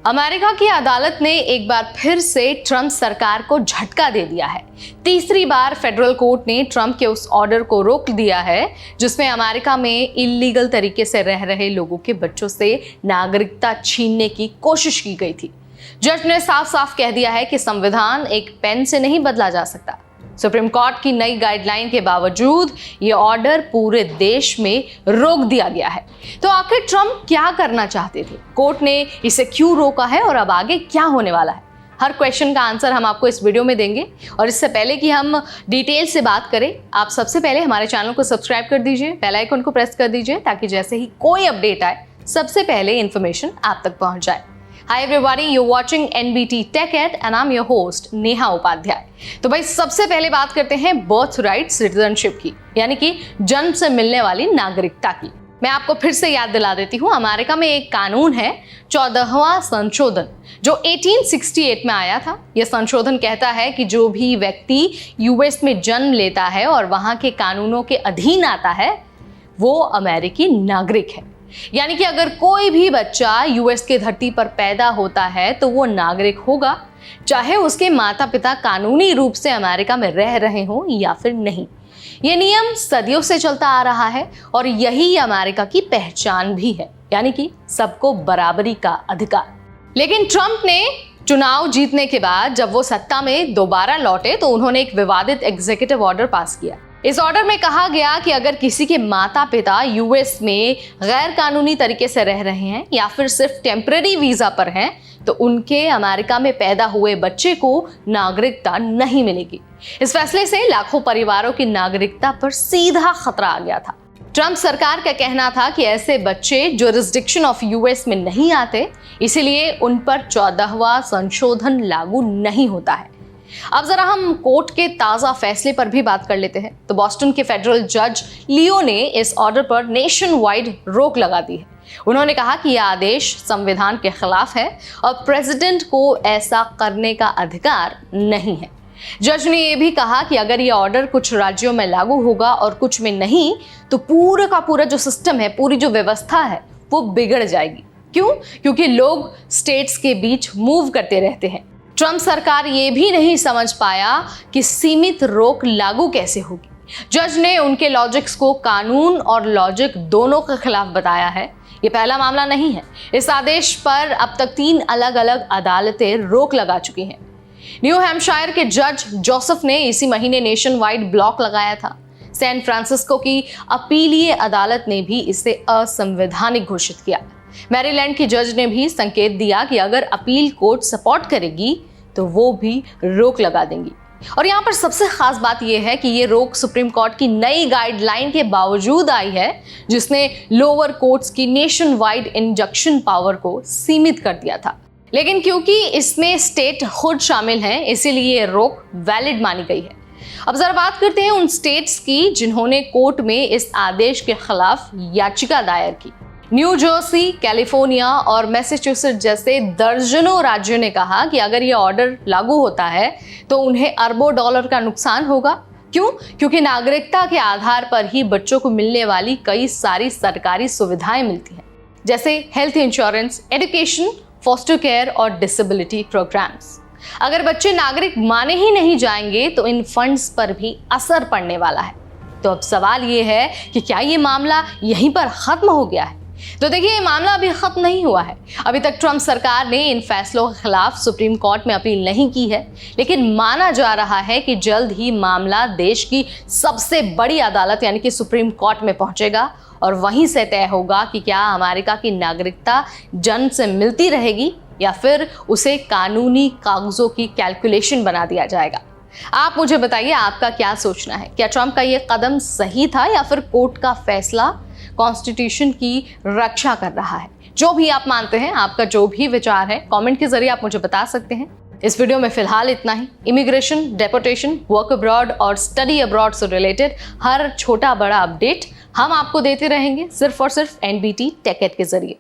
America की अदालत ने एक बार फिर से ट्रंप सरकार को झटका दे दिया है। तीसरी बार फेडरल कोर्ट ने ट्रंप के उस ऑर्डर को रोक दिया है जिसमें अमेरिका में इल्लीगल तरीके से रह रहे लोगों के बच्चों से नागरिकता छीनने की कोशिश की गई थी। जज ने साफ साफ कह दिया है कि संविधान एक पेन से नहीं बदला जा सकता। सुप्रीम कोर्ट की नई गाइडलाइन के बावजूद ये ऑर्डर पूरे देश में रोक दिया गया है। तो आखिर ट्रंप क्या करना चाहते थे, कोर्ट ने इसे क्यों रोका है और अब आगे क्या होने वाला है? हर क्वेश्चन का आंसर हम आपको इस वीडियो में देंगे। और इससे पहले कि हम डिटेल से बात करें, आप सबसे पहले हमारे चैनल को सब्सक्राइब कर दीजिए, बेल आइकन को प्रेस कर दीजिए ताकि जैसे ही कोई अपडेट आए सबसे पहले इंफॉर्मेशन आप तक पहुंच जाए। Hi everybody, you're watching NBT Tech Ed and I'm your host Neha Upadhyay. तो भाई सबसे पहले बात करते हैं बर्थ राइट सिटीजनशिप की, यानी कि जन्म से मिलने वाली नागरिकता की। मैं आपको फिर से याद दिला देती हूँ, अमेरिका में एक कानून है 14वां संशोधन जो 1868 में आया था। यह संशोधन कहता है कि जो भी व्यक्ति यूएस में जन्म लेता है और वहाँ के कानूनों के अधीन आता है वो अमेरिकी नागरिक है। यानी कि अगर कोई भी बच्चा यूएस के धरती पर पैदा होता है तो वो नागरिक होगा, चाहे उसके माता पिता कानूनी रूप से अमेरिका में रह रहे हों या फिर नहीं। ये नियम सदियों से चलता आ रहा है और यही अमेरिका की पहचान भी है, यानी कि सबको बराबरी का अधिकार। लेकिन ट्रंप ने चुनाव जीतने के बाद जब वो सत्ता में दोबारा लौटे तो उन्होंने एक विवादित एग्जीक्यूटिव ऑर्डर पास किया। इस ऑर्डर में कहा गया कि अगर किसी के माता पिता यूएस में गैर कानूनी तरीके से रह रहे हैं या फिर सिर्फ टेम्पररी वीजा पर हैं तो उनके अमेरिका में पैदा हुए बच्चे को नागरिकता नहीं मिलेगी। इस फैसले से लाखों परिवारों की नागरिकता पर सीधा खतरा आ गया था। ट्रंप सरकार का कहना था कि ऐसे बच्चे जुरिस्डिक्शन ऑफ यूएस में नहीं आते, इसीलिए उन पर 14वां संशोधन लागू नहीं होता है। अब जरा हम कोर्ट के ताजा फैसले पर भी बात कर लेते हैं। तो बॉस्टन के फेडरल जज लियो ने इस ऑर्डर पर नेशन वाइड रोक लगा दी है। उन्होंने कहा कि यह आदेश संविधान के खिलाफ है और प्रेसिडेंट को ऐसा करने का अधिकार नहीं है। जज ने यह भी कहा कि अगर यह ऑर्डर कुछ राज्यों में लागू होगा और कुछ में नहीं तो पूरा का पूरा जो सिस्टम है, पूरी जो व्यवस्था है वो बिगड़ जाएगी। क्यों? क्योंकि लोग स्टेट्स के बीच मूव करते रहते हैं। ट्रंप सरकार ये भी नहीं समझ पाया कि सीमित रोक लागू कैसे होगी। जज ने उनके लॉजिक्स को कानून और लॉजिक दोनों के खिलाफ बताया है। ये पहला मामला नहीं है। इस आदेश पर अब तक 3 अलग अलग अदालतें रोक लगा चुकी हैं। न्यू हैम्पशायर के जज जोसेफ ने इसी महीने नेशन वाइड ब्लॉक लगाया था। सैन फ्रांसिस्को की अपीलीय अदालत ने भी इसे असंवैधानिक घोषित किया। मैरीलैंड की जज ने भी संकेत दिया कि अगर अपील कोर्ट सपोर्ट करेगी तो वो भी रोक लगा देंगी। और यहाँ पर सबसे खास बात यह है कि ये रोक सुप्रीम कोर्ट की नई गाइडलाइन के बावजूद आई है जिसने लोअर कोर्ट्स की नेशन वाइड इंजंक्शन पावर को सीमित कर दिया था। लेकिन क्योंकि इसमें स्टेट खुद शामिल हैं इसीलिए ये रोक वैलिड मानी गई है। अब जरा बात करते हैं उन स्टेट्स की जिन्होंने कोर्ट में इस आदेश के खिलाफ याचिका दायर की। न्यू जर्सी, कैलिफोर्निया और मैसेच्यूसेट्स जैसे दर्जनों राज्यों ने कहा कि अगर ये ऑर्डर लागू होता है तो उन्हें अरबों डॉलर का नुकसान होगा। क्यों? क्योंकि नागरिकता के आधार पर ही बच्चों को मिलने वाली कई सारी सरकारी सुविधाएं मिलती हैं, जैसे health insurance, education, foster care और डिसेबिलिटी प्रोग्राम्स। अगर बच्चे नागरिक माने ही नहीं जाएंगे तो इन फंड्स पर भी असर पड़ने वाला है। तो अब सवाल ये है कि क्या ये मामला यहीं पर खत्म हो गया है? तो देखिए, ये मामला अभी खत्म नहीं हुआ है। अभी तक ट्रंप सरकार ने इन फैसलों के खिलाफ सुप्रीम कोर्ट में अपील नहीं की है, लेकिन माना जा रहा है कि जल्द ही मामला देश की सबसे बड़ी अदालत यानी कि सुप्रीम कोर्ट में पहुंचेगा और वहीं से तय होगा कि क्या अमेरिका की नागरिकता जन्म से मिलती रहेगी या फिर उसे कानूनी कागजों की कैलकुलेशन बना दिया जाएगा। आप मुझे बताइए, आपका क्या सोचना है? क्या ट्रंप का ये कदम सही था या फिर कोर्ट का फैसला कॉन्स्टिट्यूशन की रक्षा कर रहा है? जो भी आप मानते हैं, आपका जो भी विचार है, कमेंट के जरिए आप मुझे बता सकते हैं। इस वीडियो में फिलहाल इतना ही। इमिग्रेशन, डेपोटेशन, वर्क अब्रॉड और स्टडी अब्रॉड से रिलेटेड हर छोटा बड़ा अपडेट हम आपको देते रहेंगे सिर्फ और सिर्फ NBT टेक एड के जरिए।